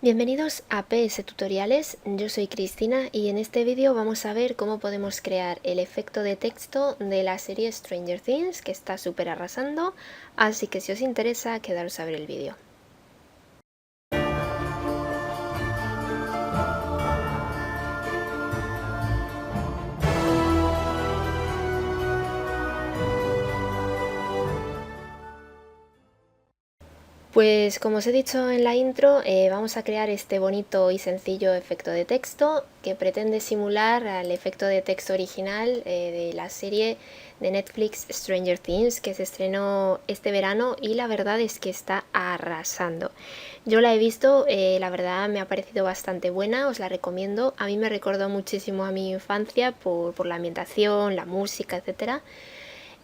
Bienvenidos a PS Tutoriales, yo soy Cristina y en este vídeo vamos a ver cómo podemos crear el efecto de texto de la serie Stranger Things, que está súper arrasando, así que si os interesa, quedaros a ver el vídeo. Pues como os he dicho en la intro, vamos a crear este bonito y sencillo efecto de texto que pretende simular al efecto de texto original de la serie de Netflix Stranger Things, que se estrenó este verano y la verdad es que está arrasando. Yo la he visto, la verdad me ha parecido bastante buena, os la recomiendo. A mí me recordó muchísimo a mi infancia por la ambientación, la música, etcétera.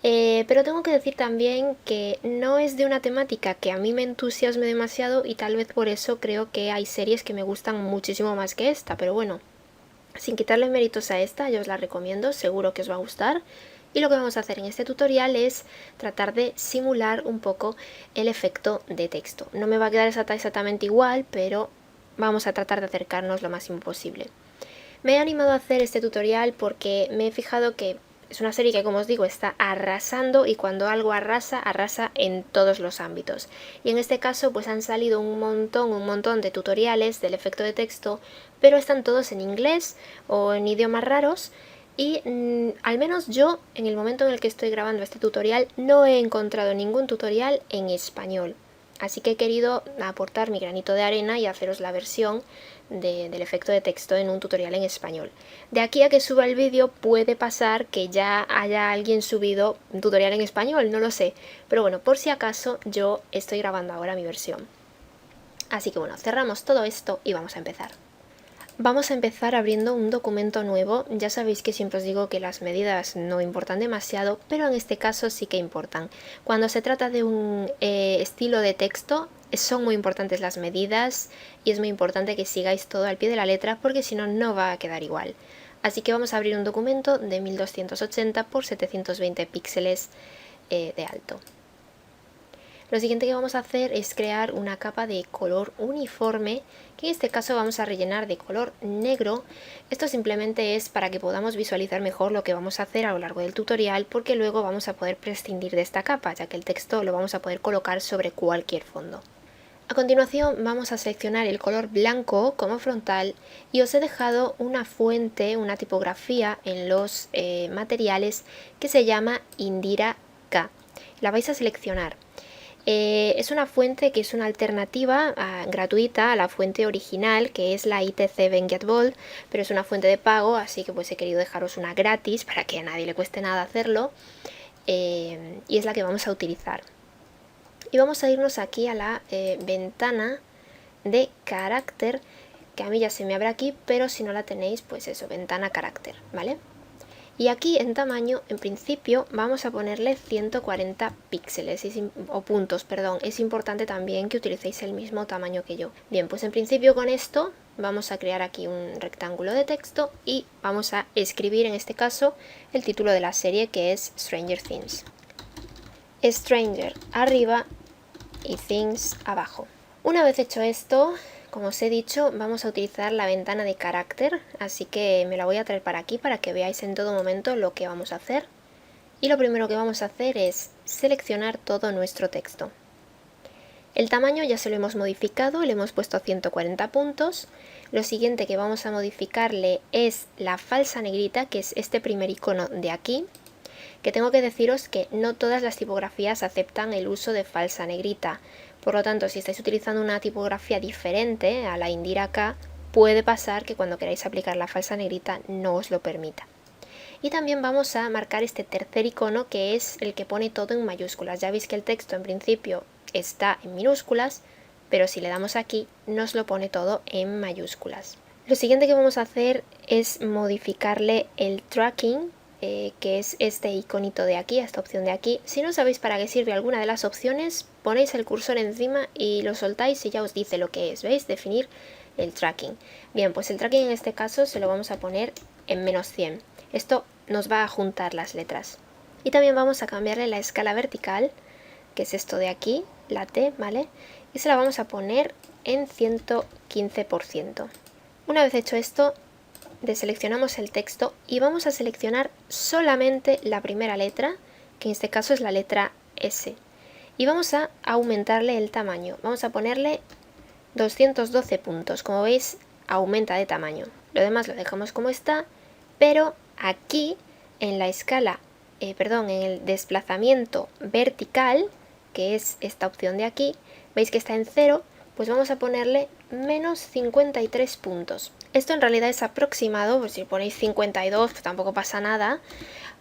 Pero tengo que decir también que no es de una temática que a mí me entusiasme demasiado y tal vez por eso creo que hay series que me gustan muchísimo más que esta, pero bueno, sin quitarle méritos a esta, yo os la recomiendo, seguro que os va a gustar. Y lo que vamos a hacer en este tutorial es tratar de simular un poco el efecto de texto. No me va a quedar exactamente igual, pero vamos a tratar de acercarnos lo máximo posible. Me he animado a hacer este tutorial porque me he fijado que es una serie que, como os digo, está arrasando, y cuando algo arrasa, arrasa en todos los ámbitos. Y en este caso pues han salido un montón de tutoriales del efecto de texto, pero están todos en inglés o en idiomas raros. Y al menos yo, en el momento en el que estoy grabando este tutorial, no he encontrado ningún tutorial en español. Así que he querido aportar mi granito de arena y haceros la versión del efecto de texto en un tutorial en español. De aquí a que suba el vídeo puede pasar que ya haya alguien subido un tutorial en español, no lo sé. Pero bueno, por si acaso yo estoy grabando ahora mi versión. Así que bueno, cerramos todo esto y vamos a empezar. Vamos a empezar abriendo un documento nuevo. Ya sabéis que siempre os digo que las medidas no importan demasiado, pero en este caso sí que importan. Cuando se trata de un estilo de texto, son muy importantes las medidas y es muy importante que sigáis todo al pie de la letra, porque si no, no va a quedar igual. Así que vamos a abrir un documento de 1280 por 720 píxeles de alto. Lo siguiente que vamos a hacer es crear una capa de color uniforme, que en este caso vamos a rellenar de color negro. Esto simplemente es para que podamos visualizar mejor lo que vamos a hacer a lo largo del tutorial, porque luego vamos a poder prescindir de esta capa, ya que el texto lo vamos a poder colocar sobre cualquier fondo. A continuación vamos a seleccionar el color blanco como frontal y os he dejado una fuente, una tipografía en los materiales que se llama Indira K. La vais a seleccionar. Es una fuente que es una alternativa gratuita a la fuente original, que es la ITC Venget Bold, pero es una fuente de pago, así que pues he querido dejaros una gratis para que a nadie le cueste nada hacerlo, y es la que vamos a utilizar. Y vamos a irnos aquí a la ventana de carácter, que a mí ya se me abre aquí, pero si no la tenéis, pues eso, ventana carácter, ¿vale? Y aquí en tamaño, en principio, vamos a ponerle 140 píxeles, o puntos, perdón. Es importante también que utilicéis el mismo tamaño que yo. Bien, pues en principio con esto vamos a crear aquí un rectángulo de texto y vamos a escribir en este caso el título de la serie, que es Stranger Things. Stranger arriba y Things abajo. Una vez hecho esto, como os he dicho, vamos a utilizar la ventana de carácter, así que me la voy a traer para aquí para que veáis en todo momento lo que vamos a hacer. Y lo primero que vamos a hacer es seleccionar todo nuestro texto. El tamaño ya se lo hemos modificado, le hemos puesto 140 puntos. Lo siguiente que vamos a modificarle es la falsa negrita, que es este primer icono de aquí, que tengo que deciros que no todas las tipografías aceptan el uso de falsa negrita. Por lo tanto, si estáis utilizando una tipografía diferente a la Indira K, puede pasar que cuando queráis aplicar la falsa negrita no os lo permita. Y también vamos a marcar este tercer icono, que es el que pone todo en mayúsculas. Ya veis que el texto en principio está en minúsculas, pero si le damos aquí nos lo pone todo en mayúsculas. Lo siguiente que vamos a hacer es modificarle el tracking, que es este iconito de aquí, esta opción de aquí. Si no sabéis para qué sirve alguna de las opciones, ponéis el cursor encima y lo soltáis y ya os dice lo que es, ¿veis? Definir el tracking. Bien, pues el tracking en este caso se lo vamos a poner en -100. Esto nos va a juntar las letras. Y también vamos a cambiarle la escala vertical, que es esto de aquí, la T, ¿vale? Y se la vamos a poner en 115. 15%. Una vez hecho esto, deseleccionamos el texto y vamos a seleccionar solamente la primera letra, que en este caso es la letra S. Y vamos a aumentarle el tamaño. Vamos a ponerle 212 puntos. Como veis, aumenta de tamaño. Lo demás lo dejamos como está, pero aquí en la escala, en el desplazamiento vertical, que es esta opción de aquí, veis que está en 0, pues vamos a ponerle menos 53 puntos. Esto en realidad es aproximado, pues si ponéis 52 pues tampoco pasa nada,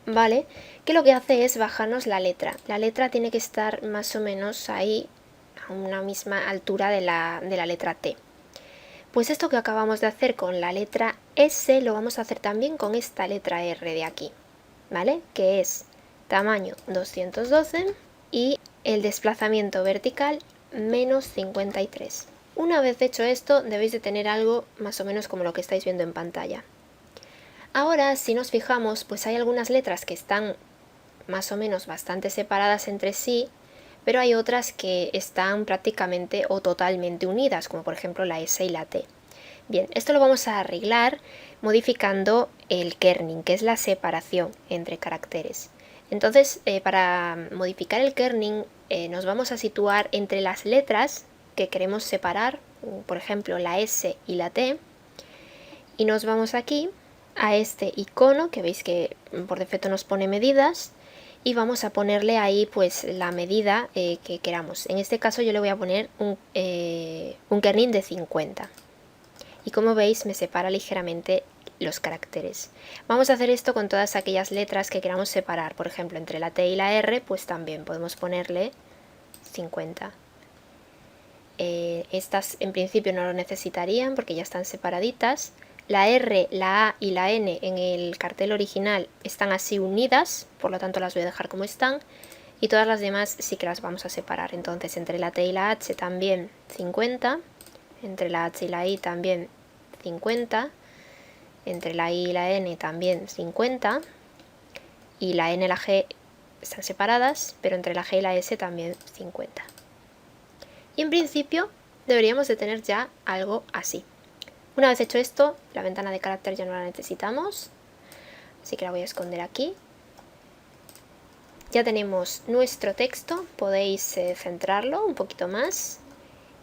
¿vale? Que lo que hace es bajarnos la letra. La letra tiene que estar más o menos ahí, a una misma altura de la letra T. Pues esto que acabamos de hacer con la letra S lo vamos a hacer también con esta letra R de aquí, ¿vale? Que es tamaño 212 y el desplazamiento vertical menos 53. Una vez hecho esto, debéis de tener algo más o menos como lo que estáis viendo en pantalla. Ahora, si nos fijamos, pues hay algunas letras que están más o menos bastante separadas entre sí, pero hay otras que están prácticamente o totalmente unidas, como por ejemplo la S y la T. Bien, esto lo vamos a arreglar modificando el kerning, que es la separación entre caracteres. Entonces, para modificar el kerning, nos vamos a situar entre las letras que queremos separar, por ejemplo la S y la T, y nos vamos aquí a este icono, que veis que por defecto nos pone medidas, y vamos a ponerle ahí pues la medida que queramos. En este caso yo le voy a poner un kerning de 50. Y como veis me separa ligeramente los caracteres. Vamos a hacer esto con todas aquellas letras que queramos separar. Por ejemplo, entre la T y la R, pues también podemos ponerle 50. Estas en principio no lo necesitarían porque ya están separaditas. La R, la A y la N en el cartel original están así unidas, por lo tanto las voy a dejar como están. Y todas las demás sí que las vamos a separar. Entonces entre la T y la H también 50. Entre la H y la I también 50. Entre la I y la N también 50. Y la N y la G están separadas, pero entre la G y la S también 50. Y en principio deberíamos de tener ya algo así. Una vez hecho esto, la ventana de carácter ya no la necesitamos, así que la voy a esconder aquí. Ya tenemos nuestro texto, podéis centrarlo un poquito más.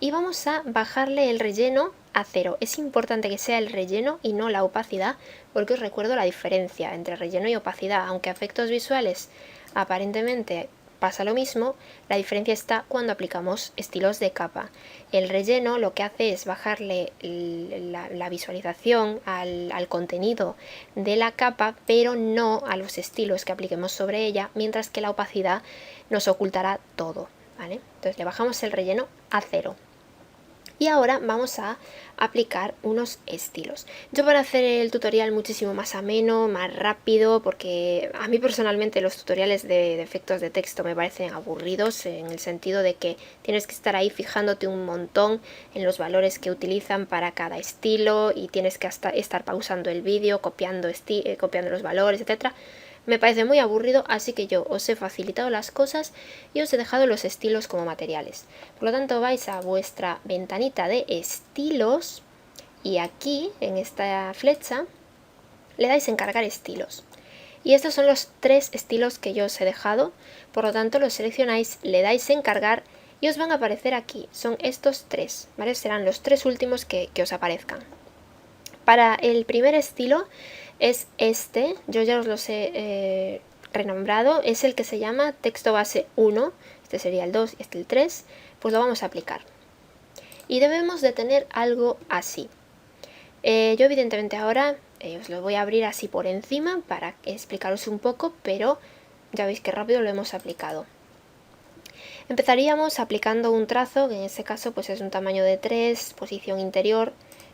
Y vamos a bajarle el relleno a 0. Es importante que sea el relleno y no la opacidad, porque os recuerdo la diferencia entre relleno y opacidad. Aunque a efectos visuales aparentemente pasa lo mismo, la diferencia está cuando aplicamos estilos de capa. El relleno lo que hace es bajarle la visualización al contenido de la capa, pero no a los estilos que apliquemos sobre ella, mientras que la opacidad nos ocultará todo, ¿vale? Entonces le bajamos el relleno a 0. Y ahora vamos a aplicar unos estilos. Yo para hacer el tutorial muchísimo más ameno, más rápido, porque a mí personalmente los tutoriales de efectos de texto me parecen aburridos, en el sentido de que tienes que estar ahí fijándote un montón en los valores que utilizan para cada estilo y tienes que estar pausando el vídeo, copiando los valores, etcétera. Me parece muy aburrido, así que yo os he facilitado las cosas y os he dejado los estilos como materiales. Por lo tanto, vais a vuestra ventanita de estilos y aquí, en esta flecha, le dais en cargar estilos. Y estos son los 3 estilos que yo os he dejado, por lo tanto los seleccionáis, le dais en cargar y os van a aparecer aquí. Son estos 3, ¿vale? Serán los 3 últimos que os aparezcan. Para el primer estilo es este, yo ya os los he renombrado, es el que se llama texto base 1, este sería el 2 y este el 3, pues lo vamos a aplicar. Y debemos de tener algo así. Yo evidentemente ahora os lo voy a abrir así por encima para explicaros un poco, pero ya veis que rápido lo hemos aplicado. Empezaríamos aplicando un trazo, que en este caso pues es un tamaño de 3, posición interior,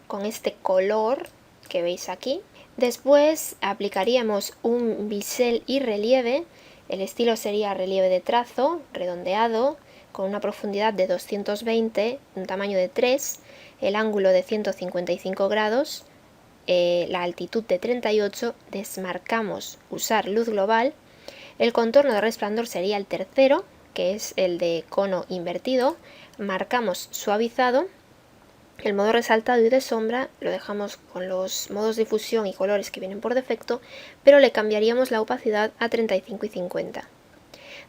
con este color que veis aquí. Después aplicaríamos un bisel y relieve. El estilo sería relieve de trazo, redondeado, con una profundidad de 220, un tamaño de 3, el ángulo de 155 grados, la altitud de 38, desmarcamos usar luz global. El contorno de resplandor sería el tercero, que es el de cono invertido, marcamos suavizado El modo resaltado y de sombra lo dejamos con los modos de difusión y colores que vienen por defecto, pero le cambiaríamos la opacidad a 35 y 50.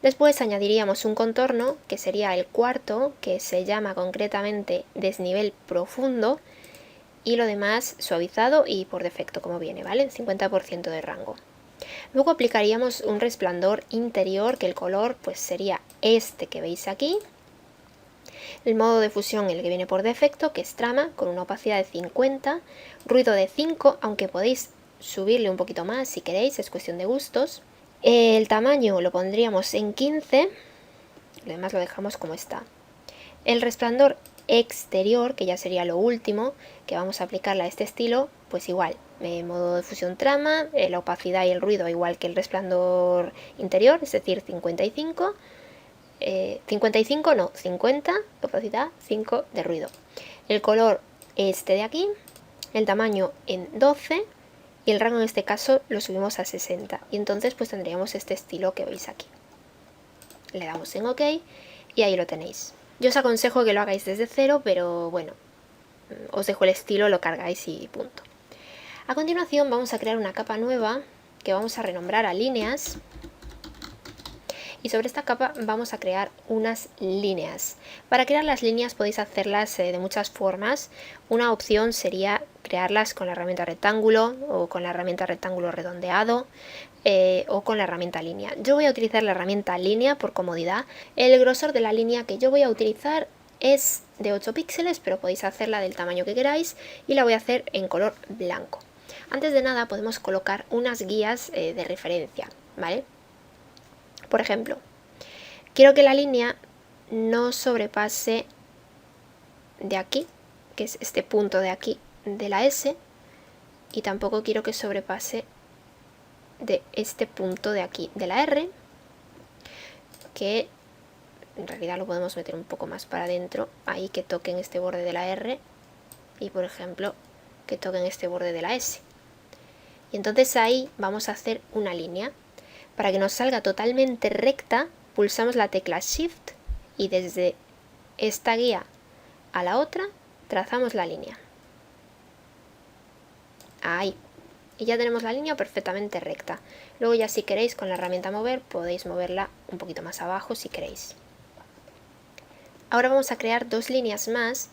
Después añadiríamos un contorno, que sería el cuarto, que se llama concretamente desnivel profundo, y lo demás suavizado y por defecto como viene, ¿vale? 50% de rango. Luego aplicaríamos un resplandor interior, que el color pues sería este que veis aquí. El modo de fusión, el que viene por defecto, que es trama, con una opacidad de 50, ruido de 5, aunque podéis subirle un poquito más si queréis, es cuestión de gustos. El tamaño lo pondríamos en 15, lo demás lo dejamos como está. El resplandor exterior, que ya sería lo último, que vamos a aplicarle a este estilo, pues igual, modo de fusión trama, la opacidad y el ruido igual que el resplandor interior, es decir, 55. 55 no, 50 de opacidad, 5 de ruido. El color este de aquí, el tamaño en 12 y el rango en este caso lo subimos a 60. Y entonces pues tendríamos este estilo que veis aquí. Le damos en OK y ahí lo tenéis. Yo os aconsejo que lo hagáis desde cero, pero bueno, os dejo el estilo, lo cargáis y punto. A continuación vamos a crear una capa nueva que vamos a renombrar a líneas. Y sobre esta capa vamos a crear unas líneas. Para crear las líneas podéis hacerlas de muchas formas. Una opción sería crearlas con la herramienta rectángulo o con la herramienta rectángulo redondeado o con la herramienta línea. Yo voy a utilizar la herramienta línea por comodidad. El grosor de la línea que yo voy a utilizar es de 8 píxeles, pero podéis hacerla del tamaño que queráis y la voy a hacer en color blanco. Antes de nada podemos colocar unas guías de referencia, ¿vale? Por ejemplo, quiero que la línea no sobrepase de aquí, que es este punto de aquí de la S, y tampoco quiero que sobrepase de este punto de aquí de la R, que en realidad lo podemos meter un poco más para adentro, ahí que toquen este borde de la R, y por ejemplo que toquen este borde de la S. Y entonces ahí vamos a hacer una línea. Para que nos salga totalmente recta, pulsamos la tecla Shift y desde esta guía a la otra trazamos la línea. Ahí. Y ya tenemos la línea perfectamente recta. Luego ya si queréis con la herramienta mover podéis moverla un poquito más abajo si queréis. Ahora vamos a crear dos líneas más.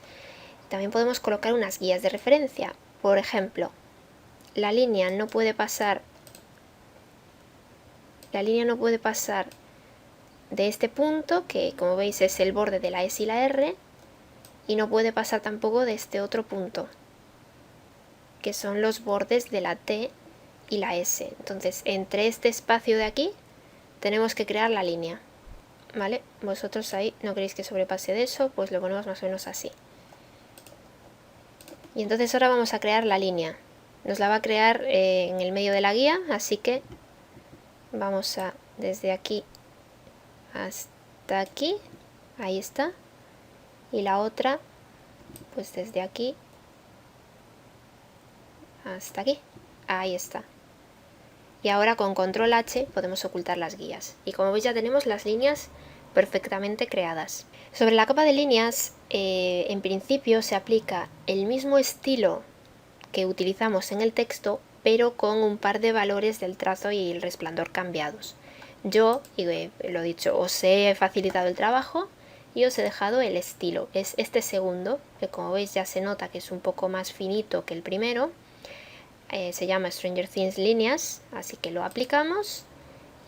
También podemos colocar unas guías de referencia. Por ejemplo, la línea no puede pasar de este punto, que como veis es el borde de la S y la R, y no puede pasar tampoco de este otro punto, que son los bordes de la T y la S. Entonces, entre este espacio de aquí tenemos que crear la línea, ¿vale? Vosotros ahí no queréis que sobrepase de eso, pues lo ponemos más o menos así. Y entonces ahora vamos a crear la línea. Nos la va a crear en el medio de la guía, así que vamos a desde aquí hasta aquí, ahí está, y la otra pues desde aquí hasta aquí, ahí está. Y ahora con control H podemos ocultar las guías y como veis ya tenemos las líneas perfectamente creadas. Sobre la capa de líneas en principio se aplica el mismo estilo que utilizamos en el texto, pero con un par de valores del trazo y el resplandor cambiados. Yo, y lo dicho, os he facilitado el trabajo y os he dejado el estilo. Es este segundo, que como veis ya se nota que es un poco más finito que el primero. Se llama Stranger Things líneas, así que lo aplicamos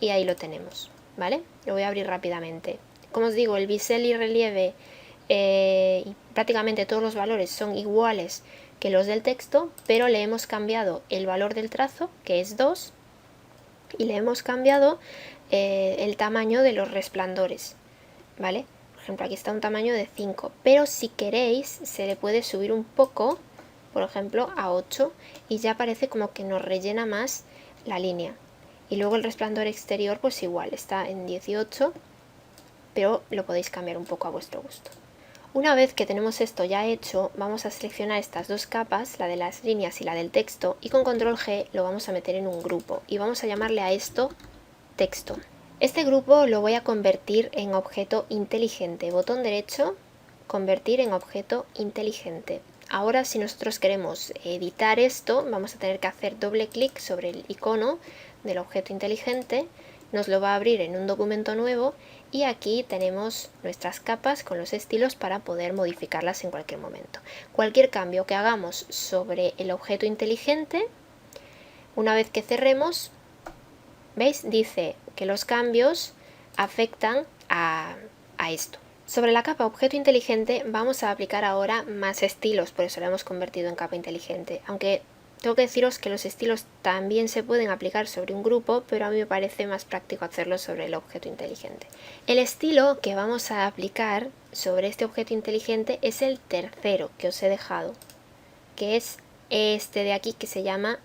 y ahí lo tenemos, ¿vale? Lo voy a abrir rápidamente. Como os digo, el bisel y relieve y prácticamente todos los valores son iguales que los del texto, pero le hemos cambiado el valor del trazo, que es 2, y le hemos cambiado el tamaño de los resplandores, ¿vale? Por ejemplo, aquí está un tamaño de 5, pero si queréis se le puede subir un poco, por ejemplo a 8, y ya parece como que nos rellena más la línea. Y luego el resplandor exterior pues igual, está en 18, pero lo podéis cambiar un poco a vuestro gusto. Una vez que tenemos esto ya hecho, vamos a seleccionar estas dos capas, la de las líneas y la del texto, y con control G lo vamos a meter en un grupo y vamos a llamarle a esto texto. Este grupo lo voy a convertir en objeto inteligente. Botón derecho, convertir en objeto inteligente. Ahora si nosotros queremos editar esto, vamos a tener que hacer doble clic sobre el icono del objeto inteligente, nos lo va a abrir en un documento nuevo y aquí tenemos nuestras capas con los estilos para poder modificarlas en cualquier momento. Cualquier cambio que hagamos sobre el objeto inteligente, una vez que cerremos, ¿veis? Dice que los cambios afectan a esto. Sobre la capa objeto inteligente vamos a aplicar ahora más estilos, por eso la hemos convertido en capa inteligente. Aunque tengo que deciros que los estilos también se pueden aplicar sobre un grupo, pero a mí me parece más práctico hacerlo sobre el objeto inteligente. El estilo que vamos a aplicar sobre este objeto inteligente es el tercero que os he dejado, que es este de aquí que se llama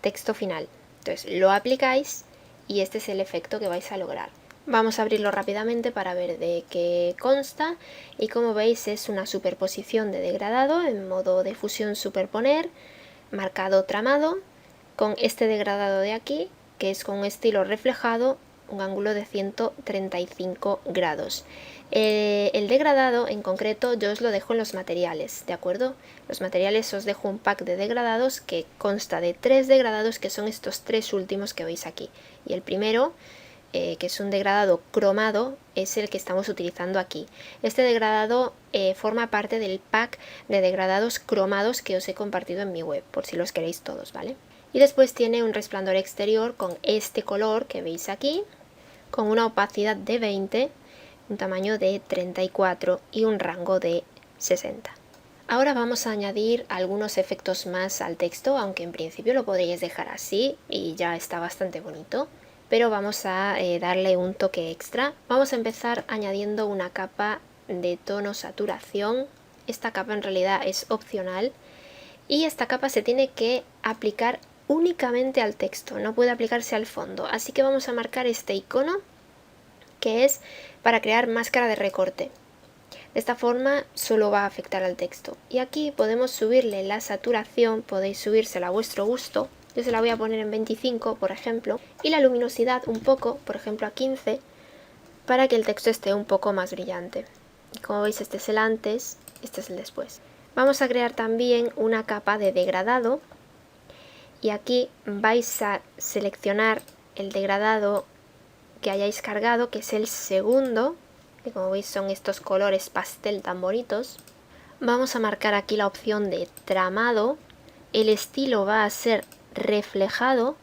texto final. Entonces lo aplicáis y este es el efecto que vais a lograr. Vamos a abrirlo rápidamente para ver de qué consta y como veis es una superposición de degradado en modo de fusión superponer, marcado tramado, con este degradado de aquí que es con un estilo reflejado, un ángulo de 135 grados. El degradado en concreto yo os lo dejo en los materiales, ¿de acuerdo? Los materiales os dejo un pack de degradados que consta de 3 degradados que son estos 3 últimos que veis aquí. Y el primero, que es un degradado cromado, es el que estamos utilizando aquí. Este degradado forma parte del pack de degradados cromados que os he compartido en mi web, por si los queréis todos, ¿vale? Y después tiene un resplandor exterior con este color que veis aquí, con una opacidad de 20, un tamaño de 34 y un rango de 60. Ahora vamos a añadir algunos efectos más al texto, aunque en principio lo podríais dejar así y ya está bastante bonito. Pero vamos a darle un toque extra. Vamos a empezar añadiendo una capa de tono saturación. Esta capa en realidad es opcional y esta capa se tiene que aplicar únicamente al texto, no puede aplicarse al fondo. Así que vamos a marcar este icono que es para crear máscara de recorte. De esta forma solo va a afectar al texto. Y aquí podemos subirle la saturación, podéis subírsela a vuestro gusto. Yo se la voy a poner en 25, por ejemplo, y la luminosidad un poco, por ejemplo a 15, para que el texto esté un poco más brillante. Y como veis, este es el antes, este es el después. Vamos a crear también una capa de degradado, y aquí vais a seleccionar el degradado que hayáis cargado, que es el segundo, que como veis son estos colores pastel tan bonitos. Vamos a marcar aquí la opción de tramado, el estilo va a ser reflejado,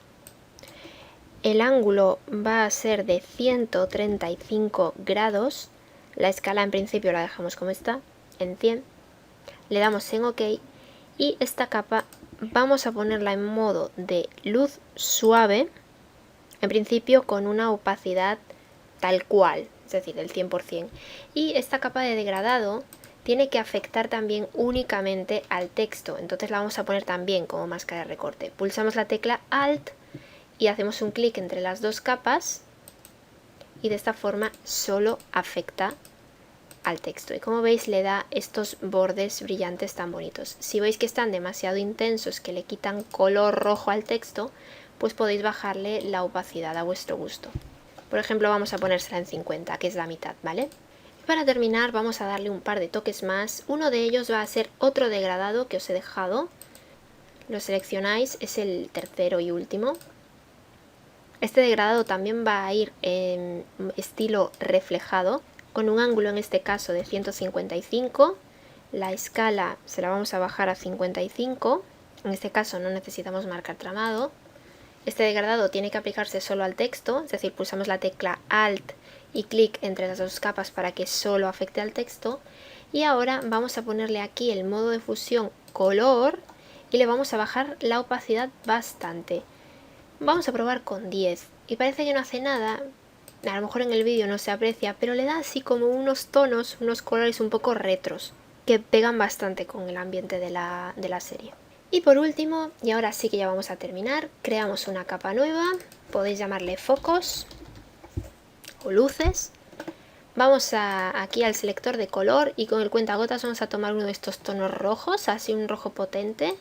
el ángulo va a ser de 135 grados, la escala en principio la dejamos como está, en 100, le damos en OK y esta capa vamos a ponerla en modo de luz suave, en principio con una opacidad tal cual, es decir, del 100%, y esta capa de degradado tiene que afectar también únicamente al texto, entonces la vamos a poner también como máscara de recorte. Pulsamos la tecla Alt y hacemos un clic entre las dos capas y de esta forma solo afecta al texto. Y como veis le da estos bordes brillantes tan bonitos. Si veis que están demasiado intensos, que le quitan color rojo al texto, pues podéis bajarle la opacidad a vuestro gusto. Por ejemplo, vamos a ponérsela en 50, que es la mitad, ¿vale? Para terminar vamos a darle un par de toques más. Uno de ellos va a ser otro degradado que os he dejado. Lo seleccionáis, es el tercero y último. Este degradado también va a ir en estilo reflejado, con un ángulo en este caso de 155. La escala se la vamos a bajar a 55. En este caso no necesitamos marcar tramado. Este degradado tiene que aplicarse solo al texto, es decir, pulsamos la tecla Alt y clic entre las dos capas para que solo afecte al texto. Y ahora vamos a ponerle aquí el modo de fusión color y le vamos a bajar la opacidad bastante. Vamos a probar con 10 y parece que no hace nada, a lo mejor en el vídeo no se aprecia, pero le da así como unos tonos, unos colores un poco retros que pegan bastante con el ambiente de la serie. Y por último, y ahora sí que ya vamos a terminar, creamos una capa nueva, podéis llamarle focos o luces. Vamos aquí al selector de color y con el cuentagotas vamos a tomar uno de estos tonos rojos, así un rojo potente.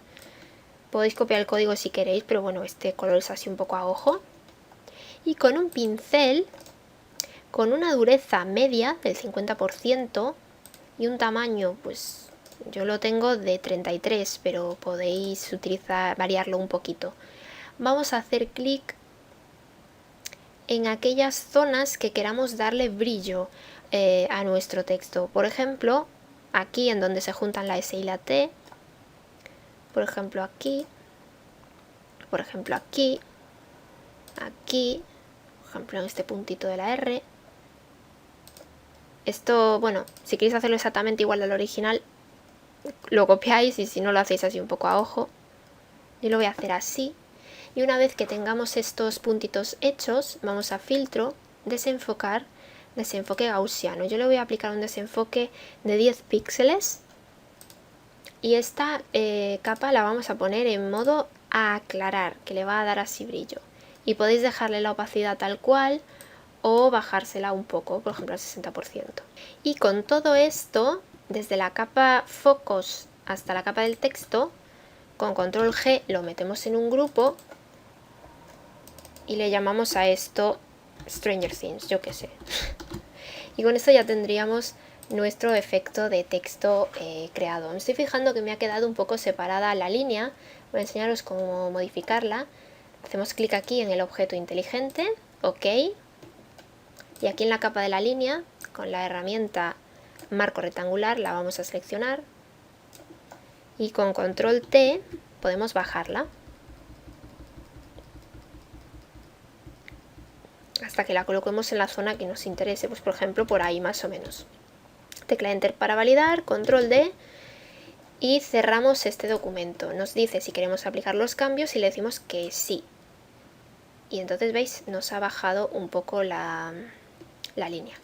Podéis copiar el código si queréis, pero bueno, este color es así un poco a ojo. Y con un pincel, con una dureza media del 50% y un tamaño pues Yo lo tengo de 33, pero podéis variarlo un poquito. Vamos a hacer clic en aquellas zonas que queramos darle brillo a nuestro texto. Por ejemplo, aquí en donde se juntan la S y la T, por ejemplo aquí, por ejemplo aquí, aquí, por ejemplo en este puntito de la R. Esto, bueno, si queréis hacerlo exactamente igual al original, lo copiáis, y si no lo hacéis así un poco a ojo. Yo lo voy a hacer así. Y una vez que tengamos estos puntitos hechos, vamos a filtro, desenfocar, desenfoque gaussiano. Yo le voy a aplicar un desenfoque de 10 píxeles. Y esta capa la vamos a poner en modo aclarar, que le va a dar así brillo. Y podéis dejarle la opacidad tal cual o bajársela un poco, por ejemplo al 60%. Y con todo esto, desde la capa focos hasta la capa del texto, con control G lo metemos en un grupo y le llamamos a esto Stranger Things, yo qué sé. Y con esto ya tendríamos nuestro efecto de texto creado. Me estoy fijando que me ha quedado un poco separada la línea. Voy a enseñaros cómo modificarla. Hacemos clic aquí en el objeto inteligente, OK. Y aquí en la capa de la línea, con la herramienta marco rectangular, la vamos a seleccionar. Y con control T podemos bajarla hasta que la coloquemos en la zona que nos interese, pues por ejemplo por ahí más o menos. Tecla Enter para validar, control D y cerramos este documento. Nos dice si queremos aplicar los cambios y le decimos que sí. Y entonces veis, nos ha bajado un poco la línea.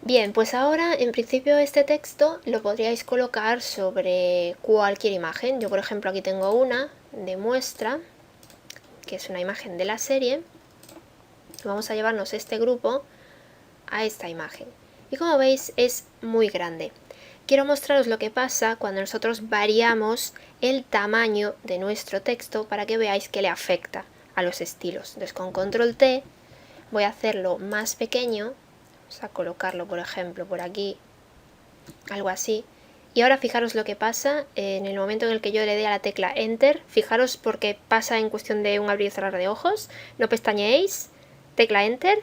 Bien, pues ahora en principio este texto lo podríais colocar sobre cualquier imagen. Yo por ejemplo aquí tengo una de muestra, que es una imagen de la serie. Vamos a llevarnos este grupo a esta imagen. Y como veis es muy grande. Quiero mostraros lo que pasa cuando nosotros variamos el tamaño de nuestro texto para que veáis que le afecta a los estilos. Entonces con control T voy a hacerlo más pequeño. Vamos a colocarlo por ejemplo por aquí, algo así. Y ahora fijaros lo que pasa en el momento en el que yo le dé a la tecla Enter. Fijaros porque pasa en cuestión de un abrir y cerrar de ojos. No pestañeéis. Tecla Enter.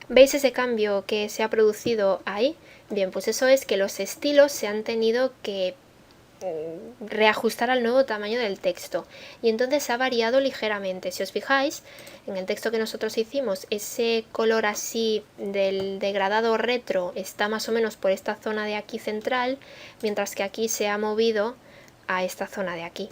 ¿Veis ese cambio que se ha producido ahí? Bien, pues eso es que los estilos se han tenido que reajustar al nuevo tamaño del texto. Y entonces ha variado ligeramente. Si os fijáis, en el texto que nosotros hicimos, ese color así del degradado retro está más o menos por esta zona de aquí central, mientras que aquí se ha movido a esta zona de aquí.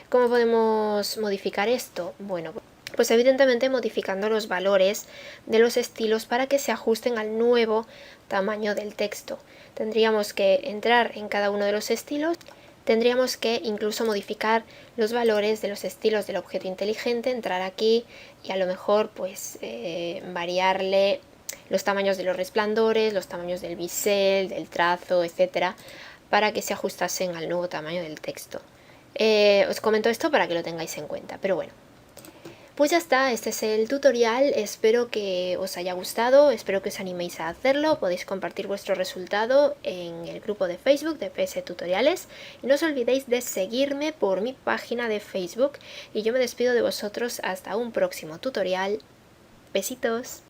¿Cómo podemos modificar esto? Bueno, pues evidentemente modificando los valores de los estilos para que se ajusten al nuevo tamaño del texto. Tendríamos que entrar en cada uno de los estilos, tendríamos que incluso modificar los valores de los estilos del objeto inteligente, entrar aquí y a lo mejor pues variarle los tamaños de los resplandores, los tamaños del bisel, del trazo, etcétera, para que se ajustasen al nuevo tamaño del texto. Os comento esto para que lo tengáis en cuenta, pero bueno. Pues ya está, este es el tutorial, espero que os haya gustado, espero que os animéis a hacerlo, podéis compartir vuestro resultado en el grupo de Facebook de PS Tutoriales y no os olvidéis de seguirme por mi página de Facebook y yo me despido de vosotros hasta un próximo tutorial. Besitos.